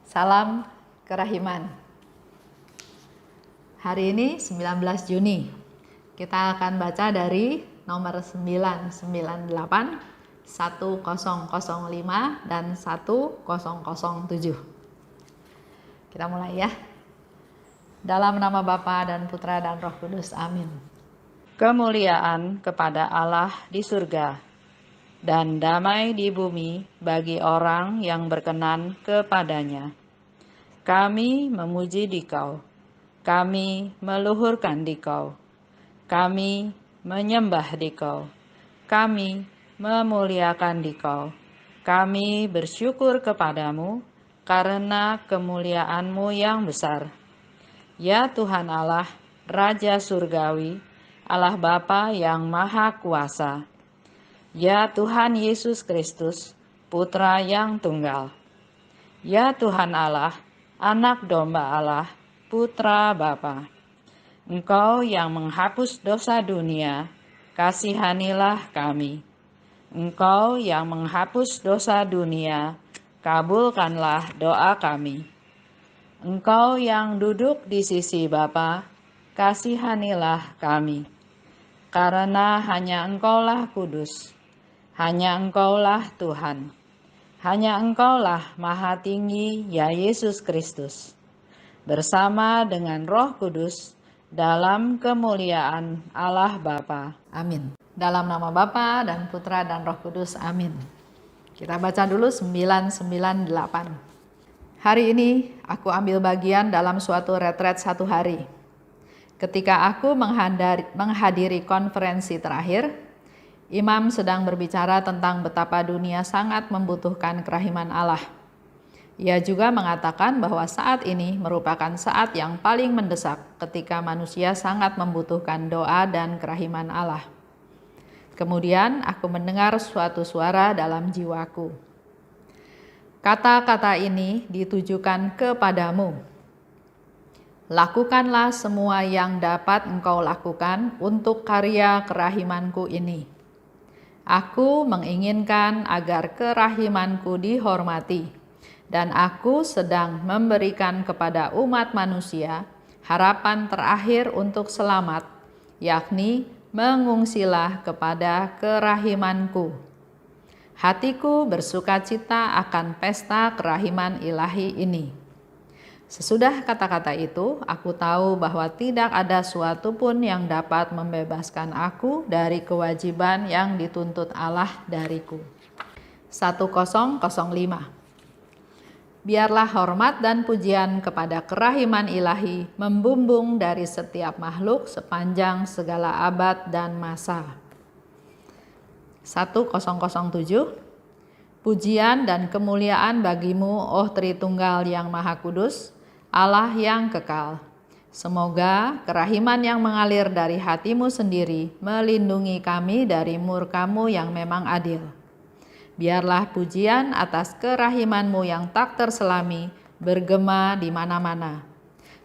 Salam kerahiman. Hari ini 19 Juni. Kita akan baca dari nomor 998, 1005 dan 1007. Kita mulai ya. Dalam nama Bapa dan Putra dan Roh Kudus. Amin. Kemuliaan kepada Allah di surga dan damai di bumi bagi orang yang berkenan kepadanya. Kami memuji Dikau, kami meluhurkan Dikau, kami menyembah Dikau, kami memuliakan Dikau, kami bersyukur kepadamu karena kemuliaan-Mu yang besar. Ya Tuhan Allah, Raja Surgawi, Allah Bapa yang Maha Kuasa. Ya Tuhan Yesus Kristus, Putra yang Tunggal. Ya Tuhan Allah, Anak Domba Allah, Putra Bapa. Engkau yang menghapus dosa dunia, kasihanilah kami. Engkau yang menghapus dosa dunia, kabulkanlah doa kami. Engkau yang duduk di sisi Bapa, kasihanilah kami. Karena hanya Engkaulah kudus, hanya Engkaulah Tuhan, hanya Engkaulah Maha Tinggi, ya Yesus Kristus, bersama dengan Roh Kudus dalam kemuliaan Allah Bapa. Amin. Dalam nama Bapa dan Putra dan Roh Kudus. Amin. Kita baca dulu 998. Hari ini aku ambil bagian dalam suatu retret 1 hari. Ketika aku menghadiri konferensi terakhir, imam sedang berbicara tentang betapa dunia sangat membutuhkan kerahiman Allah. Ia juga mengatakan bahwa saat ini merupakan saat yang paling mendesak ketika manusia sangat membutuhkan doa dan kerahiman Allah. Kemudian aku mendengar suatu suara dalam jiwaku. Kata-kata ini ditujukan kepadamu. Lakukanlah semua yang dapat engkau lakukan untuk karya kerahimanku ini. Aku menginginkan agar kerahimanku dihormati, dan aku sedang memberikan kepada umat manusia harapan terakhir untuk selamat, yakni mengungsilah kepada kerahimanku. Hatiku bersukacita akan pesta kerahiman ilahi ini. Sesudah kata-kata itu, aku tahu bahwa tidak ada suatu pun yang dapat membebaskan aku dari kewajiban yang dituntut Allah dariku. 1005. Biarlah hormat dan pujian kepada kerahiman ilahi membumbung dari setiap makhluk sepanjang segala abad dan masa. 1007. Pujian dan kemuliaan bagimu, oh Tritunggal yang Maha Kudus, Allah yang kekal. Semoga kerahiman yang mengalir dari hatimu sendiri melindungi kami dari murka-Mu yang memang adil. Biarlah pujian atas kerahiman-Mu yang tak terselami bergema di mana-mana.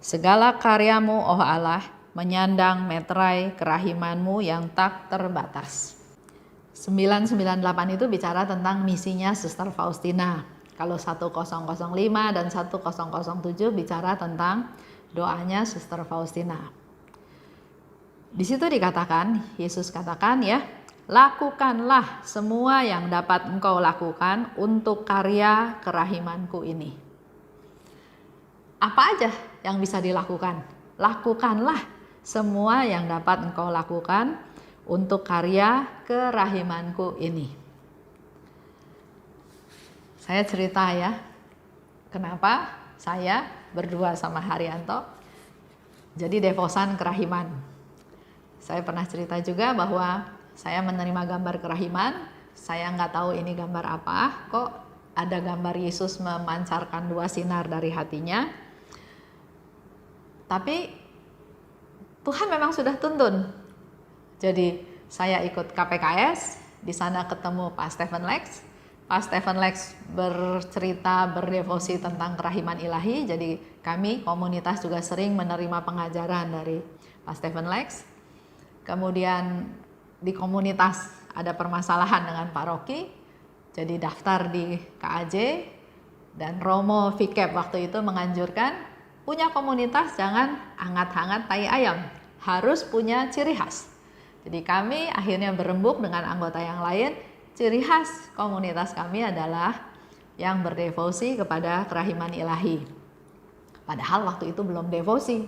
Segala karya-Mu, oh Allah, menyandang meterai kerahiman-Mu yang tak terbatas. 998 itu bicara tentang misinya Suster Faustina. Kalau 1005 dan 1007 bicara tentang doanya Suster Faustina. Di situ dikatakan, Yesus katakan ya, lakukanlah semua yang dapat engkau lakukan untuk karya kerahimanku ini. Apa aja yang bisa dilakukan? Lakukanlah semua yang dapat engkau lakukan untuk karya kerahimanku ini. Saya cerita ya, kenapa saya berdua sama Haryanto jadi devosan kerahiman. Saya pernah cerita juga bahwa saya menerima gambar kerahiman, saya nggak tahu ini gambar apa, kok ada gambar Yesus memancarkan 2 sinar dari hatinya. Tapi Tuhan memang sudah tuntun. Jadi saya ikut KPKS, di sana ketemu Pak Stephen Lex. Pak Stephen Lex bercerita, berdevosi tentang kerahiman ilahi. Jadi kami komunitas juga sering menerima pengajaran dari Pak Stephen Lex. Kemudian di komunitas ada permasalahan dengan paroki, jadi daftar di KAJ, Dan Romo Vikep waktu itu menganjurkan punya komunitas jangan hangat-hangat tai ayam, harus punya ciri khas. Jadi kami akhirnya berembuk dengan anggota yang lain. Ciri khas komunitas kami adalah yang berdevosi kepada kerahiman ilahi. Padahal waktu itu belum devosi.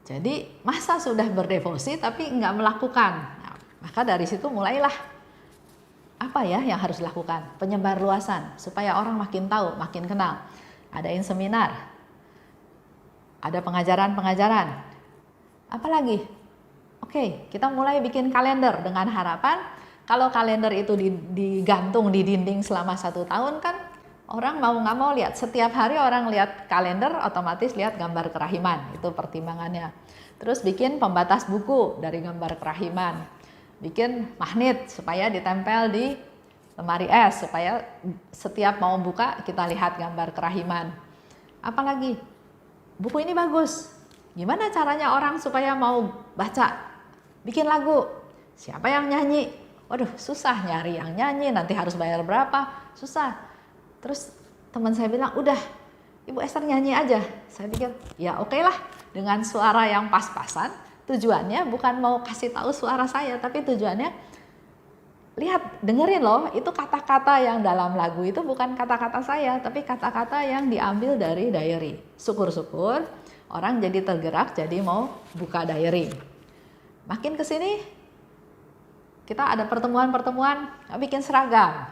Jadi masa sudah berdevosi tapi nggak melakukan. Nah, maka dari situ mulailah apa ya yang harus dilakukan? Penyebar luasan supaya orang makin tahu, makin kenal. Adain seminar, ada pengajaran-pengajaran. Apalagi? Oke, kita mulai bikin kalender dengan harapan kalau kalender itu digantung di dinding selama 1 tahun kan orang mau nggak mau lihat. Setiap hari orang lihat kalender otomatis lihat gambar kerahiman. Itu pertimbangannya. Terus bikin pembatas buku dari gambar kerahiman. Bikin magnet supaya ditempel di lemari es supaya setiap mau buka kita lihat gambar kerahiman. Apalagi buku ini bagus. Gimana caranya orang supaya mau baca? Bikin lagu. Siapa yang nyanyi? Waduh, susah nyari yang nyanyi, nanti harus bayar berapa? Susah. Terus teman saya bilang, "Udah, Ibu Esther nyanyi aja." Saya pikir, ya oke lah, dengan suara yang pas-pasan. Tujuannya bukan mau kasih tahu suara saya, tapi tujuannya lihat, dengerin loh, itu kata-kata yang dalam lagu itu bukan kata-kata saya, tapi kata-kata yang diambil dari diary. Syukur-syukur orang jadi tergerak, jadi mau buka diary. Makin kesini kita ada pertemuan-pertemuan, bikin seragam.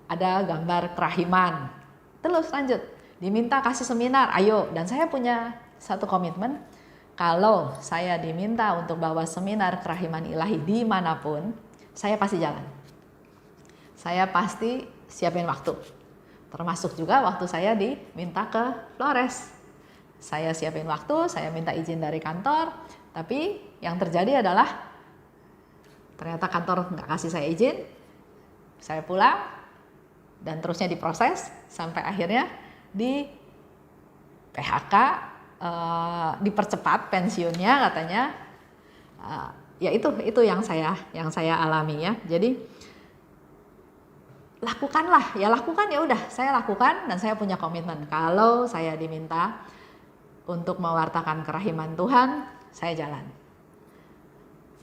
Ada gambar kerahiman. Terus lanjut, diminta kasih seminar, ayo. Dan saya punya satu komitmen, kalau saya diminta untuk bawa seminar kerahiman ilahi dimanapun, saya pasti jalan. Saya pasti siapin waktu. Termasuk juga waktu saya diminta ke Flores. Saya siapin waktu, saya minta izin dari kantor, tapi yang terjadi adalah ternyata kantor nggak kasih saya izin, saya pulang, dan terusnya diproses, sampai akhirnya di PHK, dipercepat pensiunnya katanya. Ya itu yang saya alami ya. Jadi lakukanlah, ya lakukan, ya udah saya lakukan, dan saya punya komitmen kalau saya diminta untuk mewartakan kerahiman Tuhan, saya jalan.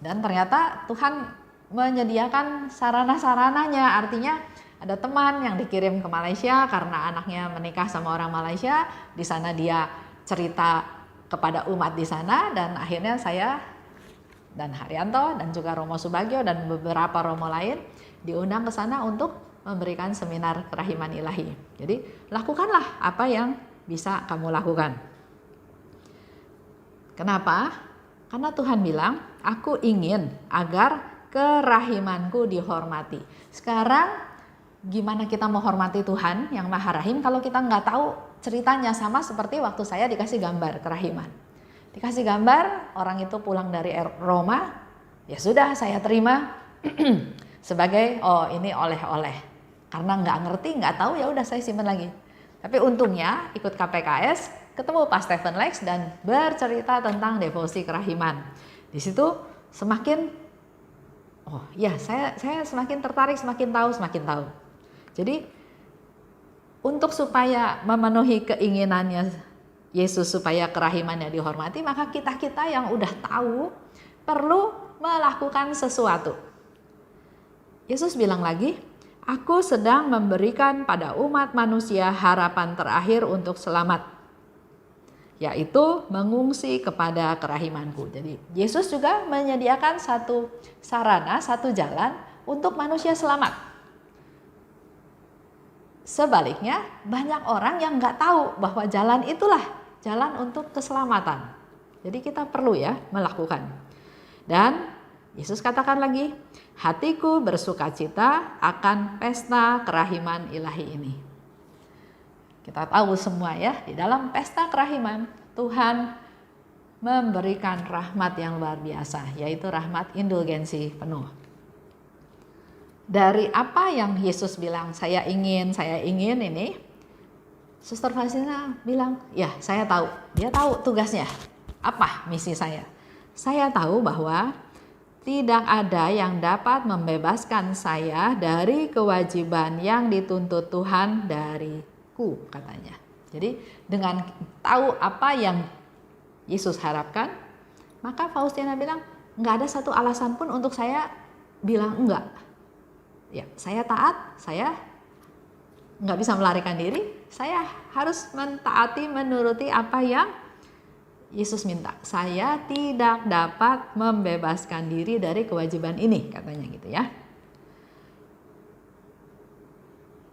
Dan ternyata Tuhan menyediakan sarana-sarananya, artinya ada teman yang dikirim ke Malaysia karena anaknya menikah sama orang Malaysia, di sana dia cerita kepada umat di sana, dan akhirnya saya dan Haryanto dan juga Romo Subagio dan beberapa romo lain diundang ke sana untuk memberikan seminar kerahiman ilahi. Jadi lakukanlah apa yang bisa kamu lakukan. Kenapa? Karena Tuhan bilang, aku ingin agar kerahimanku dihormati. Sekarang gimana kita mau hormati Tuhan yang Maha Rahim kalau kita nggak tahu ceritanya? Sama seperti waktu saya dikasih gambar kerahiman. Dikasih gambar, orang itu pulang dari Roma, ya sudah saya terima sebagai ini oleh-oleh. Karena nggak ngerti, nggak tahu, ya udah saya simpan lagi. Tapi untungnya ikut KPKS, ketemu Pak Stephen Lex dan bercerita tentang devosi kerahiman. Di situ semakin, oh ya saya semakin tertarik, semakin tahu. Jadi untuk supaya memenuhi keinginannya Yesus supaya kerahimannya dihormati, maka kita yang udah tahu perlu melakukan sesuatu. Yesus bilang lagi, aku sedang memberikan pada umat manusia harapan terakhir untuk selamat, yaitu mengungsi kepada kerahimanku. Jadi Yesus juga menyediakan satu sarana, satu jalan untuk manusia selamat. Sebaliknya, banyak orang yang nggak tahu bahwa jalan itulah jalan untuk keselamatan. Jadi kita perlu ya melakukan. Dan Yesus katakan lagi, hatiku bersukacita akan pesta kerahiman ilahi ini. Kita tahu semua ya, di dalam pesta kerahiman Tuhan memberikan rahmat yang luar biasa, yaitu rahmat indulgensi penuh. Dari apa yang Yesus bilang, saya ingin ini, Suster Fasina bilang, ya saya tahu, dia tahu tugasnya, apa misi saya. Saya tahu bahwa tidak ada yang dapat membebaskan saya dari kewajiban yang dituntut Tuhan dariku, katanya. Jadi dengan tahu apa yang Yesus harapkan, maka Faustina bilang, nggak ada satu alasan pun untuk saya bilang enggak. Ya, saya taat, saya nggak bisa melarikan diri, saya harus mentaati, menuruti apa yang Yesus minta. Saya tidak dapat membebaskan diri dari kewajiban ini, katanya gitu ya.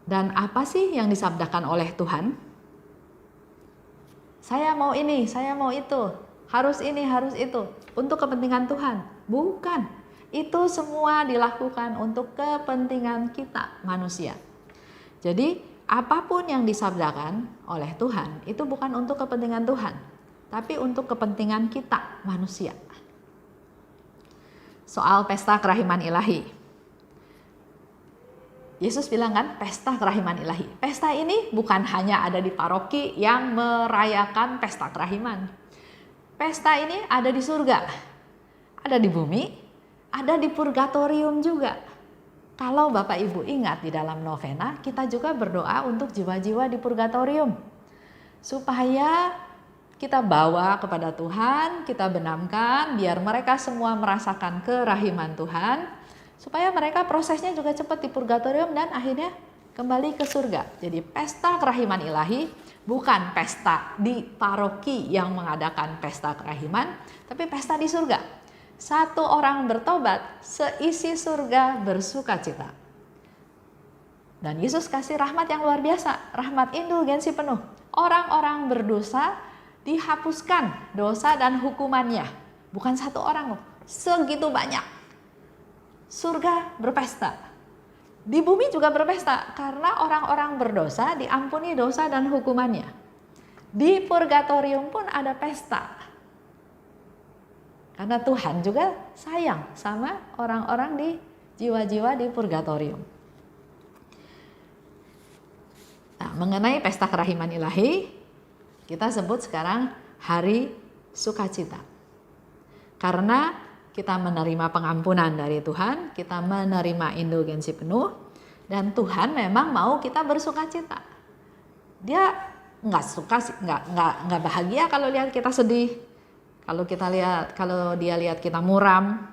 Dan apa sih yang disabdakan oleh Tuhan? Saya mau ini, saya mau itu, harus ini, harus itu, untuk kepentingan Tuhan. Bukan, itu semua dilakukan untuk kepentingan kita manusia. Jadi apapun yang disabdakan oleh Tuhan itu bukan untuk kepentingan Tuhan, tapi untuk kepentingan kita manusia. Soal pesta kerahiman ilahi, Yesus bilang kan, pesta kerahiman ilahi. Pesta ini bukan hanya ada di paroki yang merayakan pesta kerahiman. Pesta ini ada di surga, ada di bumi, ada di purgatorium juga. Kalau Bapak Ibu ingat di dalam novena, kita juga berdoa untuk jiwa-jiwa di purgatorium, supaya kita bawa kepada Tuhan, kita benamkan, biar mereka semua merasakan kerahiman Tuhan, supaya mereka prosesnya juga cepat di purgatorium dan akhirnya kembali ke surga. Jadi pesta kerahiman ilahi bukan pesta di paroki yang mengadakan pesta kerahiman, tapi pesta di surga. Satu orang bertobat, seisi surga bersuka cita. Dan Yesus kasih rahmat yang luar biasa, rahmat indulgensi penuh. Orang-orang berdosa dihapuskan dosa dan hukumannya. Bukan satu orang loh, segitu banyak. Surga berpesta. Di bumi juga berpesta karena orang-orang berdosa diampuni dosa dan hukumannya. Di purgatorium pun ada pesta. Karena Tuhan juga sayang sama orang-orang di jiwa-jiwa di purgatorium. Nah, mengenai pesta kerahiman ilahi, kita sebut sekarang hari sukacita. Karena kita menerima pengampunan dari Tuhan, kita menerima indulgensi penuh, dan Tuhan memang mau kita bersukacita. Dia nggak bahagia kalau lihat kita sedih, kalau dia lihat kita muram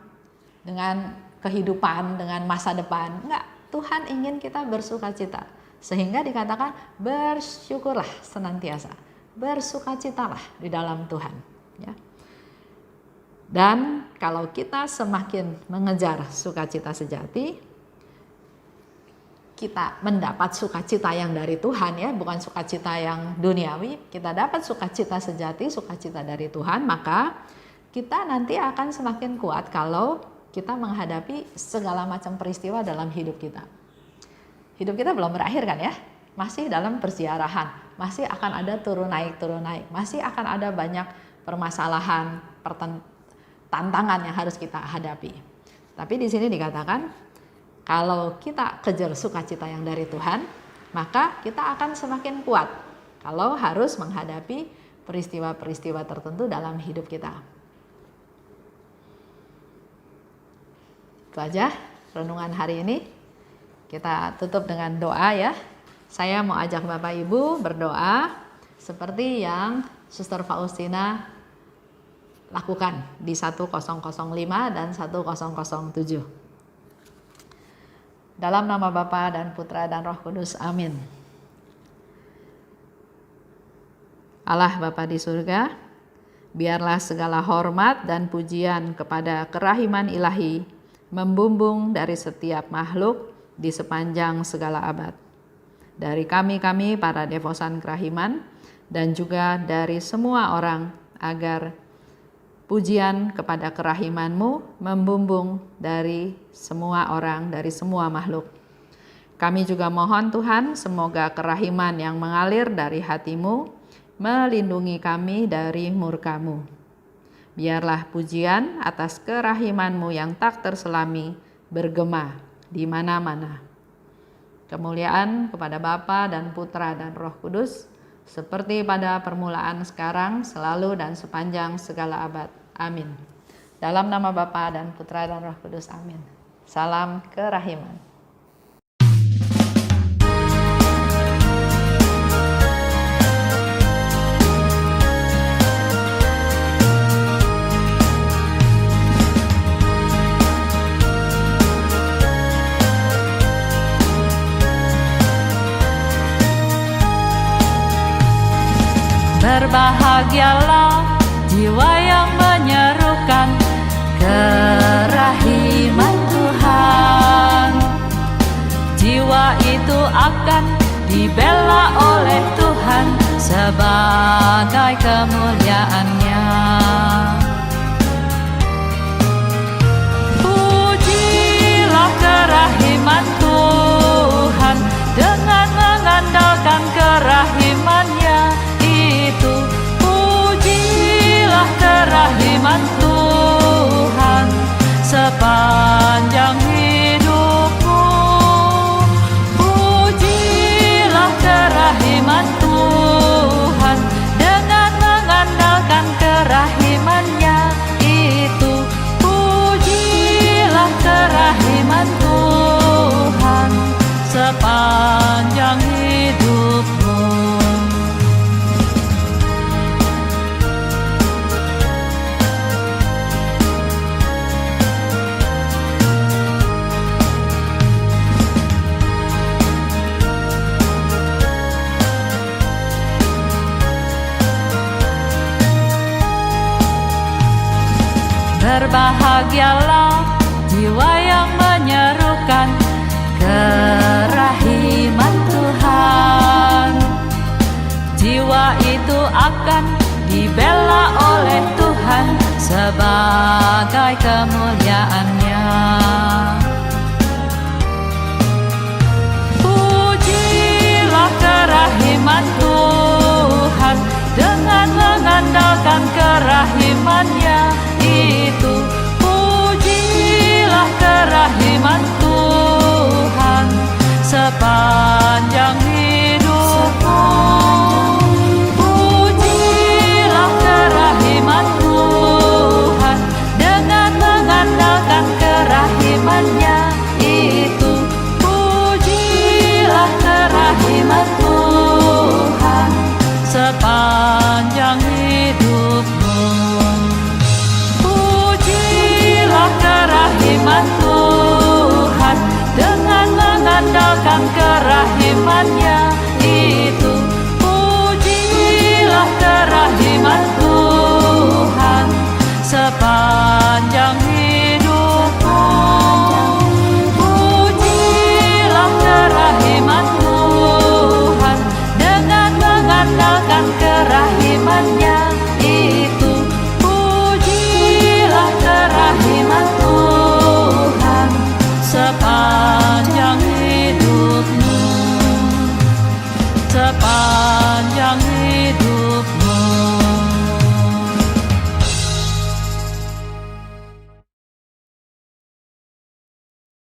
dengan kehidupan, dengan masa depan. Enggak, Tuhan ingin kita bersukacita, sehingga dikatakan bersyukurlah senantiasa, bersukacitalah di dalam Tuhan. Ya. Dan kalau kita semakin mengejar sukacita sejati, kita mendapat sukacita yang dari Tuhan, ya, bukan sukacita yang duniawi. Kita dapat sukacita sejati, sukacita dari Tuhan, maka kita nanti akan semakin kuat kalau kita menghadapi segala macam peristiwa dalam hidup kita. Hidup kita belum berakhir kan ya, masih dalam perziarahan, masih akan ada turun naik, masih akan ada banyak permasalahan, tantangan yang harus kita hadapi. Tapi di sini dikatakan, kalau kita kejar sukacita yang dari Tuhan, maka kita akan semakin kuat kalau harus menghadapi peristiwa-peristiwa tertentu dalam hidup kita. Itu aja renungan hari ini. Kita tutup dengan doa ya. Saya mau ajak Bapak Ibu berdoa seperti yang Suster Faustina lakukan di 1005 dan 1007. Dalam nama Bapa dan Putra dan Roh Kudus, amin. Allah Bapa di surga, biarlah segala hormat dan pujian kepada kerahiman ilahi membumbung dari setiap makhluk di sepanjang segala abad. Dari kami para devosan kerahiman dan juga dari semua orang, agar pujian kepada kerahiman-Mu membumbung dari semua orang, dari semua makhluk. Kami juga mohon Tuhan, semoga kerahiman yang mengalir dari hati-Mu melindungi kami dari murka-Mu. Biarlah pujian atas kerahiman-Mu yang tak terselami bergema di mana-mana. Kemuliaan kepada Bapa dan Putra dan Roh Kudus, seperti pada permulaan sekarang, selalu dan sepanjang segala abad. Amin. Dalam nama Bapa dan Putra dan Roh Kudus. Amin. Salam kerahiman. Berbahagialah jiwa yang menyerukan kerahiman Tuhan. Jiwa itu akan dibela oleh Tuhan sebagai kemuliaan-Nya. Pujilah kerahiman Tuhan dengan mengandalkan kerahiman-Nya itu. Pujilah kerahiman Tuhan sepanjang hidupmu. Pujilah kerahiman Tuhan dengan mengandalkan kerahiman-Nya itu. Pujilah kerahiman Tuhan sepanjang hidupmu. Berbahagialah jiwa yang menyerukan kerahiman Tuhan. Jiwa itu akan dibela oleh Tuhan sebagai kemuliaan-Nya. Pujilah kerahiman Tuhan dengan mengandalkan kerahiman-Nya itu. Pujilah kerahiman Tuhan sepanjang hidupmu. Pujilah kerahiman Tuhan dengan mengandalkan kerahiman-Nya itu. Pujilah kerahiman Tuhan sepanjang hidupmu. Pujilah kerahiman Tuhan dengan mengandalkan kerahiman-Nya itu. Pujilah kerahiman Tuhan sepanjang hidupmu. Pujilah kerahiman Tuhan dengan mengandalkan kerahiman-Nya itu.